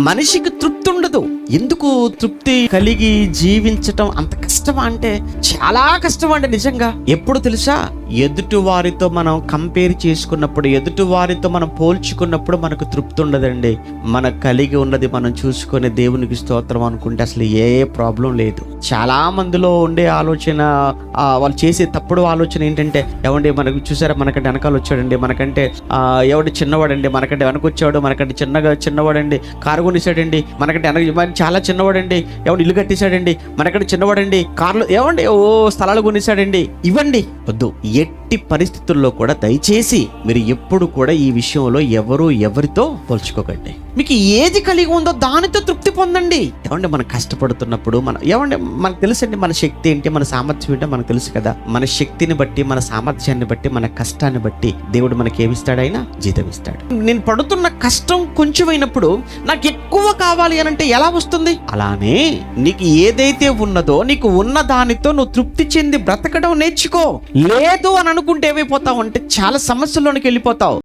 మనిషికి తృప్తి ఉండదు. ఎందుకు తృప్తి కలిగి జీవించటం అంత కష్టమా అంటే చాలా కష్టం అండి నిజంగా. ఎప్పుడు తెలుసా, ఎదుటి వారితో మనం కంపేర్ చేసుకున్నప్పుడు, ఎదుటి వారితో మనం పోల్చుకున్నప్పుడు మనకు తృప్తి ఉండదండి. మన కలిగి ఉన్నది మనం చూసుకొని దేవునికి స్తోత్రం అనుకుంటే అసలు ఏ ప్రాబ్లం లేదు. చాలా మందిలో ఉండే ఆలోచన, వాళ్ళు చేసే తప్పుడు ఆలోచన ఏంటంటే, ఏమండి మనకు చూసారా, మనకంటే వెనకాల వచ్చాడండి, మనకంటే ఎవడు చిన్నవాడండి, మనకంటే వెనకొచ్చాడు, మనకంటే చిన్నవాడండి, కారు కొనిసాడండి, మనకంటే వెనక చాలా చిన్నవాడండి, ఎవడు ఇల్లు కట్టేశాడండి, మనకంటే చిన్నవాడండి, కార్లు ఏమండి స్థలాలు కొనిసాడండి. ఇవ్వండి వద్దు. ఎట్టి పరిస్థితుల్లో కూడా దయచేసి మీరు ఎప్పుడు కూడా ఈ విషయంలో ఎవరితో పోల్చుకోకండి. మీకు ఏది కలిగి ఉందో దానితో తృప్తి పొందండి. ఏమంటే మనం కష్టపడుతున్నప్పుడు మనకు తెలుసండి, మన శక్తి ఏంటి, మన సామర్థ్యం ఏంటో మనకు తెలుసు కదా. మన శక్తిని బట్టి, మన సామర్థ్యాన్ని బట్టి, మన కష్టాన్ని బట్టి దేవుడు మనకి ఏమిస్తాడు? ఆయన జీతం ఇస్తాడు. నేను పడుతున్న కష్టం కొంచెమైనప్పుడు నాకు ఎక్కువ కావాలి అని అంటే ఎలా వస్తుంది? అలానే నీకు ఏదైతే ఉన్నదో, నీకు ఉన్న దానితో నువ్వు తృప్తి చెంది బ్రతకడం నేర్చుకో. లేదు అని అనుకుంటే ఏమైపోతావు అంటే చాలా సమస్యల్లోనికి వెళ్ళిపోతావు.